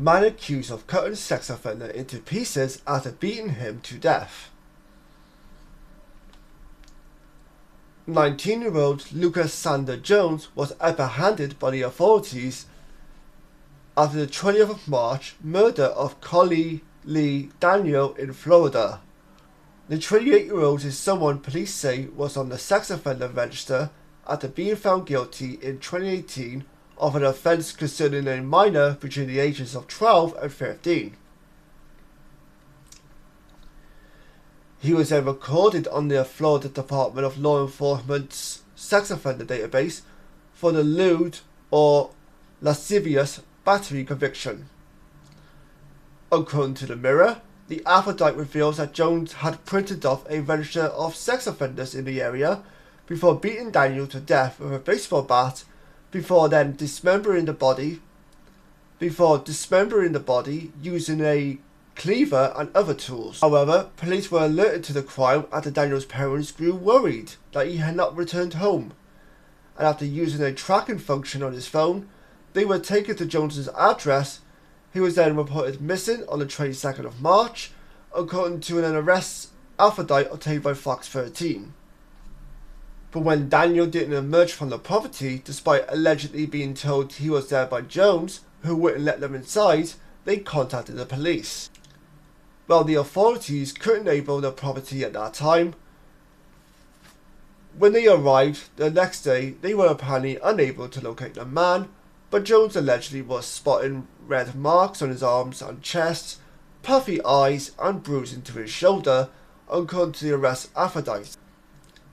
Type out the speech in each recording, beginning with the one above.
man accused of cutting sex offender into pieces after beating him to death. 19-year-old Lucas Sander Jones was apprehended by the authorities after the 20th of March murder of Collie Daniel in Florida. The 28-year-old is someone police say was on the sex offender register after being found guilty in 2018 of an offence concerning a minor between the ages of 12 and 15. He was then recorded on the Florida Department of Law Enforcement's sex offender database for the lewd or lascivious battery conviction. According to the Mirror, the affidavit reveals that Jones had printed off a register of sex offenders in the area before beating Daniel to death with a baseball bat, before dismembering the body using a cleaver and other tools. However, police were alerted to the crime after Daniel's parents grew worried that he had not returned home, and after using a tracking function on his phone, they were taken to Jones's address. He was then reported missing on the 22nd of March, according to an arrest affidavit obtained by Fox 13. But when Daniel didn't emerge from the property, despite allegedly being told he was there by Jones, who wouldn't let them inside, they contacted the police. Well, the authorities couldn't enable the property at that time. When they arrived the next day, they were apparently unable to locate the man, but Jones allegedly was spotting red marks on his arms and chest, puffy eyes and bruising to his shoulder, according to the arrest affidavit.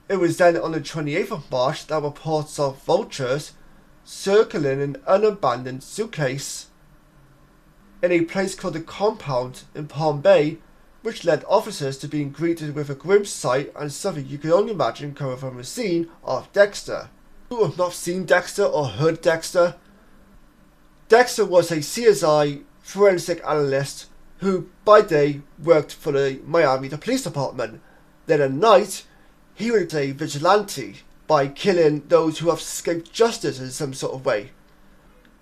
It was then on the 28th of March that reports of vultures circling an unabandoned suitcase in a place called the Compound in Palm Bay, which led officers to being greeted with a grim sight and something you could only imagine coming from a scene of Dexter. Who have not seen Dexter or heard Dexter? Dexter was a CSI forensic analyst who by day worked for the Miami Police Department. Then at night, he was a vigilante by killing those who have escaped justice in some sort of way.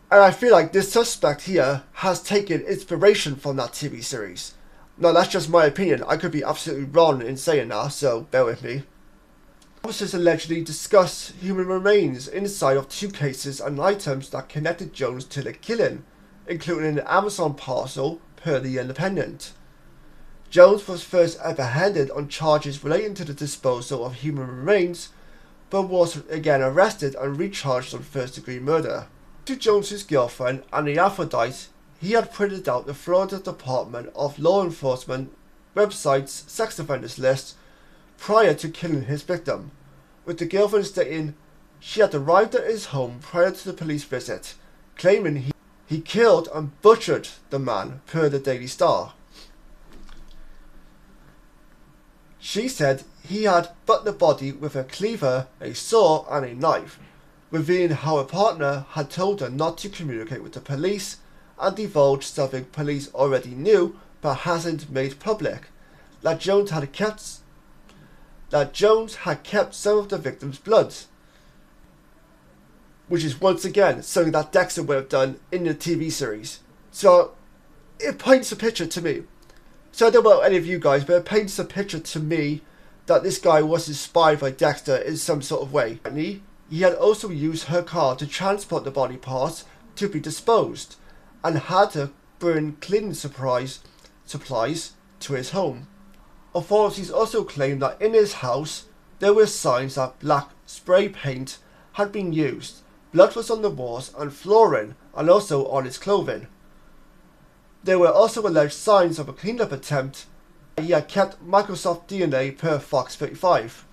And I feel like this suspect here has taken inspiration from that TV series. Now that's just my opinion, I could be absolutely wrong in saying that, so bear with me. Officers allegedly discussed human remains inside of 2 cases and items that connected Jones to the killing, including an Amazon parcel per The Independent. Jones was first apprehended on charges relating to the disposal of human remains, but was again arrested and recharged on first-degree murder. To Jones's girlfriend and the affidavit, he had printed out the Florida Department of Law Enforcement website's sex offenders list prior to killing his victim, with the girlfriend stating she had arrived at his home prior to the police visit, claiming he killed and butchered the man per the Daily Star. She said he had butt the body with a cleaver, a saw and a knife, revealing how her partner had told her not to communicate with the police and divulged something police already knew but hasn't made public, that Jones had kept some of the victim's blood, which is once again something that Dexter would have done in the TV series. So it paints a picture to me. So I don't know about any of you guys, but it paints a picture to me that this guy was inspired by Dexter in some sort of way. He had also used her car to transport the body parts to be disposed, and had to bring cleaning supplies to his home. Authorities also claimed that in his house there were signs that black spray paint had been used. Blood was on the walls and flooring, and also on his clothing. There were also alleged signs of a cleanup attempt. He had kept Microsoft DNA per Fox 35.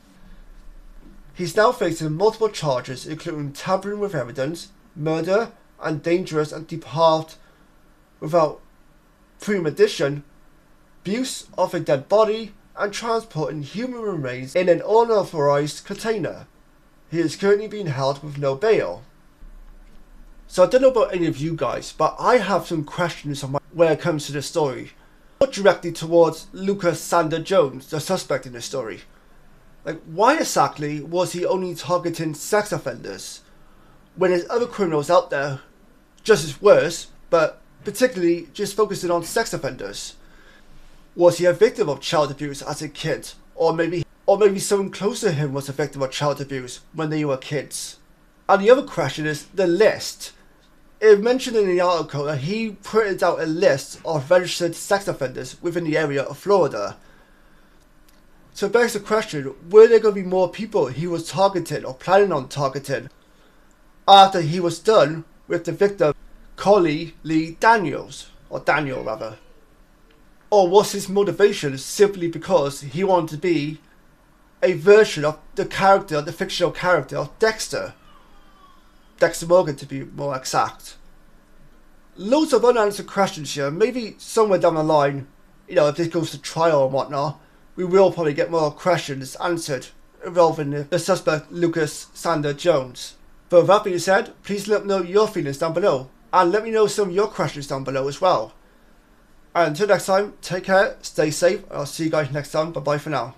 He's now facing multiple charges, including tampering with evidence, murder, and dangerous and depart without premeditation, abuse of a dead body, and transporting human remains in an unauthorized container. He is currently being held with no bail. So I don't know about any of you guys, but I have some questions when it comes to this story. Not directly towards Lucas Sander Jones, the suspect in this story. Like, why exactly was he only targeting sex offenders when there's other criminals out there just as worse, but particularly just focusing on sex offenders. Was he a victim of child abuse as a kid, or maybe someone close to him was a victim of child abuse when they were kids? And the other question is the list. It mentioned in the article that he printed out a list of registered sex offenders within the area of Florida. So it begs the question, were there going to be more people he was targeting or planning on targeting after he was done with the victim, Collie Daniel? Or was his motivation simply because he wanted to be a version of the fictional character of Dexter Morgan to be more exact? Loads of unanswered questions here. Maybe somewhere down the line, if this goes to trial and whatnot, we will probably get more questions answered involving the suspect Lucas Sander Jones. But with that being said, please let me know your feelings down below, and let me know some of your questions down below as well. And until next time, take care, stay safe, and I'll see you guys next time. Bye bye for now.